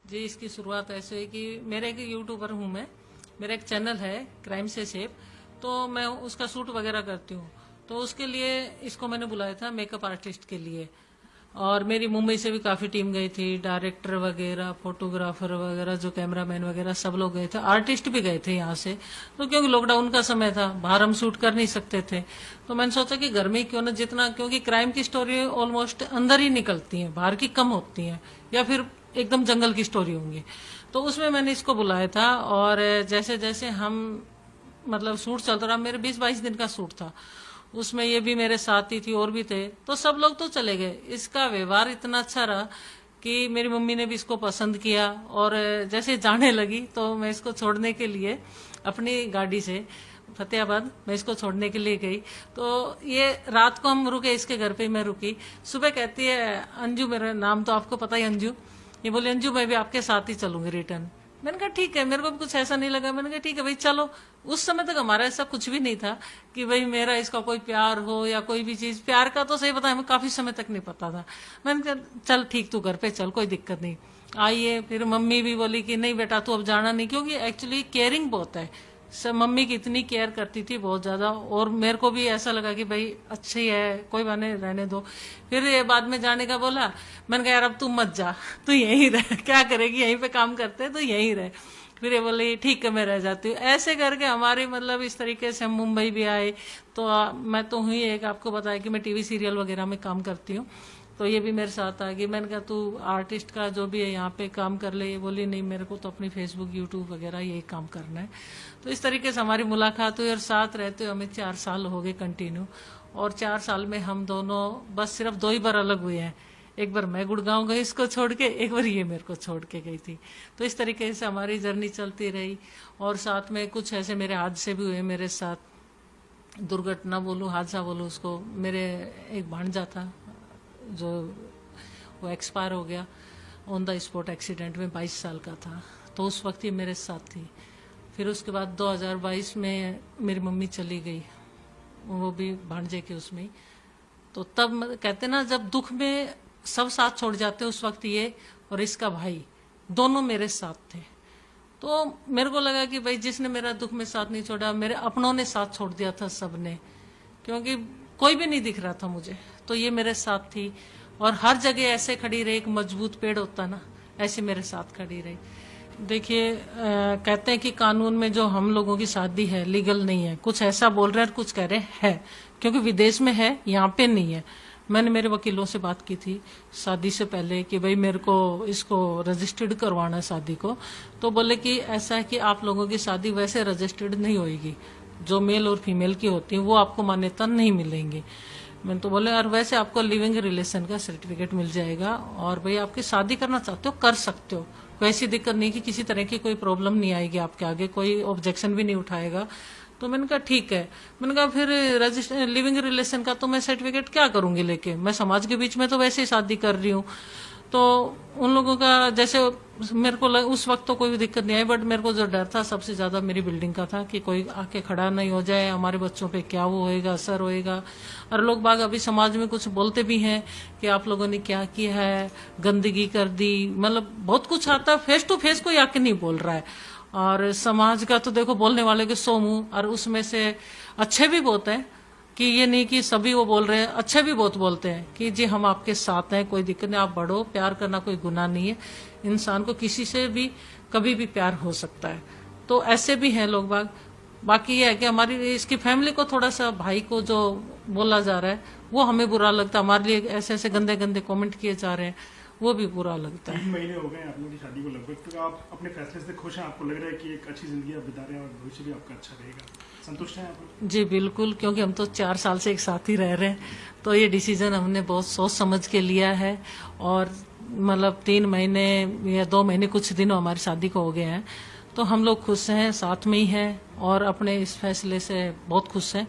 जी, इसकी शुरुआत ऐसे हुई कि मेरा एक यूट्यूबर हूँ मैं, मेरा एक चैनल है क्राइम से सेफ, तो मैं उसका शूट वगैरह करती हूँ। तो उसके लिए इसको मैंने बुलाया था मेकअप आर्टिस्ट के लिए। और मेरी मुंबई से भी काफी टीम गई थी, डायरेक्टर वगैरह, फोटोग्राफर वगैरह, जो कैमरामैन वगैरह सब लोग गए थे, आर्टिस्ट भी गए थे यहाँ से। तो क्योंकि लॉकडाउन का समय था, बाहर हम शूट कर नहीं सकते थे, तो मैंने सोचा कि घर में ही क्यों ना जितना, क्योंकि क्राइम की स्टोरी ऑलमोस्ट अंदर ही निकलती है, बाहर की कम होती है, या फिर एकदम जंगल की स्टोरी होंगी। तो उसमें मैंने इसको बुलाया था। और जैसे जैसे हम मतलब शूट चलता रहा, मेरे 20-22 दिन का शूट था, उसमें ये भी मेरे साथ ही थी और भी थे, तो सब लोग तो चले गए। इसका व्यवहार इतना अच्छा रहा कि मेरी मम्मी ने भी इसको पसंद किया। और जैसे जाने लगी तो मैं इसको छोड़ने के लिए अपनी गाड़ी से फतेहाबाद मैं इसको छोड़ने के लिए गई। तो ये रात को हम रुके, इसके घर पे ही मैं रुकी। सुबह कहती है, अंजू, मेरा नाम तो आपको पता ही, अंजू, ये बोले अंजू मैं भी आपके साथ ही चलूंगी रिटर्न। मैंने कहा ठीक है, मेरे को भी कुछ ऐसा नहीं लगा, मैंने कहा ठीक है भाई चलो। उस समय तक हमारा ऐसा कुछ भी नहीं था कि भाई मेरा इसका कोई प्यार हो या कोई भी चीज, प्यार का तो सही पता, हमें काफी समय तक नहीं पता था। मैंने कहा चल ठीक, तू घर पे चल, कोई दिक्कत नहीं। आइए, फिर मम्मी भी बोली कि नहीं बेटा तू अब जाना नहीं, क्योंकि एक्चुअली केयरिंग बहुत है सब, मम्मी की इतनी केयर करती थी बहुत ज्यादा। और मेरे को भी ऐसा लगा कि भाई अच्छी है, कोई बाने रहने दो। फिर ये बाद में जाने का बोला, मैंने कहा यार अब तू मत जा, तू यहीं रह, क्या करेगी, यहीं पे काम करते हैं तो यहीं रह। फिर ये बोले ठीक है मैं रह जाती हूँ। ऐसे करके हमारे मतलब इस तरीके से हम मुंबई भी आए। तो मैं तो हुई एक, आपको बताया कि मैं टीवी सीरियल वगैरह में काम करती हूँ, तो ये भी मेरे साथ आ गई। मैंने कहा तू आर्टिस्ट का जो भी है यहाँ पे काम कर ले। ये बोली नहीं, मेरे को तो अपनी फेसबुक यूट्यूब वगैरह यही काम करना है। तो इस तरीके से हमारी मुलाकात हुई और साथ रहते हुए हमें 4 साल हो गए कंटिन्यू। और 4 साल में हम दोनों बस सिर्फ 2 ही बार अलग हुए हैं। एक बार मैं गुड़गांव गई इसको छोड़ के, एक बार ये मेरे को छोड़ के गई थी। तो इस तरीके से हमारी जर्नी चलती रही। और साथ में कुछ ऐसे मेरे हादसे भी हुए मेरे साथ, दुर्घटना बोलूँ हादसा बोलूँ उसको। मेरे एक भांजा था जो वो एक्सपायर हो गया ऑन द स्पॉट एक्सीडेंट में, 22 साल का था, तो उस वक्त ही मेरे साथ थी। फिर उसके बाद 2022 में मेरी मम्मी चली गई, वो भी भांजे के उसमें ही। तो तब कहते ना, जब दुख में सब साथ छोड़ जाते उस वक्त ये और इसका भाई दोनों मेरे साथ थे। तो मेरे को लगा कि भाई जिसने मेरा दुख में साथ नहीं छोड़ा, मेरे अपनों ने साथ छोड़ दिया था सबने, क्योंकि कोई भी नहीं दिख रहा था मुझे। तो ये मेरे साथ थी और हर जगह ऐसे खड़ी रही, एक मजबूत पेड़ होता ना, ऐसे मेरे साथ खड़ी रही। देखिए कहते हैं कि कानून में जो हम लोगों की शादी है लीगल नहीं है, कुछ ऐसा बोल रहे हैं और कुछ कह रहे हैं, क्योंकि विदेश में है, यहाँ पे नहीं है। मैंने मेरे वकीलों से बात की थी शादी से पहले कि भाई मेरे को इसको रजिस्टर्ड करवाना है शादी को। तो बोले कि ऐसा है कि आप लोगों की शादी वैसे रजिस्टर्ड नहीं होगी, जो मेल और फीमेल की होती है वो आपको मान्यता नहीं मिलेंगी। मैंने तो बोले और वैसे आपको लिविंग रिलेशन का सर्टिफिकेट मिल जाएगा, और भाई आपकी शादी करना चाहते हो कर सकते हो, कोई ऐसी दिक्कत नहीं कि किसी तरह की कोई प्रॉब्लम नहीं आएगी आपके आगे, कोई ऑब्जेक्शन भी नहीं उठाएगा। तो मैंने कहा ठीक है। मैंने कहा फिर रजिस्टर लिविंग रिलेशन का तो मैं सर्टिफिकेट क्या करूंगी लेके, मैं समाज के बीच में तो वैसे ही शादी कर रही हूँ। तो उन लोगों का जैसे मेरे को उस वक्त तो कोई भी दिक्कत नहीं आई, बट मेरे को जो डर था सबसे ज्यादा मेरी बिल्डिंग का था कि कोई आके खड़ा नहीं हो जाए, हमारे बच्चों पे क्या वो होएगा, असर होएगा। और लोग बाग अभी समाज में कुछ बोलते भी हैं कि आप लोगों ने क्या किया है, गंदगी कर दी, मतलब बहुत कुछ आता है। फेस टू फेस कोई आके नहीं बोल रहा है। और समाज का तो देखो बोलने वाले के 100 मुंह, और उसमें से अच्छे भी बहुत हैं, कि ये नहीं कि सभी वो बोल रहे हैं, अच्छे भी बहुत बोलते हैं कि जी हम आपके साथ हैं, कोई दिक्कत नहीं, आप बढ़ो, प्यार करना कोई गुनाह नहीं है, इंसान को किसी से भी कभी भी प्यार हो सकता है। तो ऐसे भी हैं लोग बाग। बाकी ये है कि हमारी इसकी फैमिली को थोड़ा सा, भाई को जो बोला जा रहा है वो हमें बुरा लगता है, हमारे लिए ऐसे ऐसे गंदे गंदे कमेंट किए जा रहे हैं, वो भी बुरा लगता है। 3 महीने हो गए आप लोगों की शादी को लगभग, तो आप अपने फैसले से खुश हैं? आपको लग रहा है कि एक अच्छी जिंदगी आप बिता रहे हैं और भविष्य भी आपका अच्छा रहेगा, संतुष्ट हैं आप? जी बिल्कुल, क्योंकि हम तो 4 साल से एक साथ ही रह रहे हैं, तो ये डिसीजन हमने बहुत सोच समझ के लिया है। और मतलब 3 महीने या 2 महीने कुछ दिन हमारी शादी को हो गए हैं, तो हम लोग खुश हैं, साथ में ही हैं और अपने इस फैसले से बहुत खुश हैं।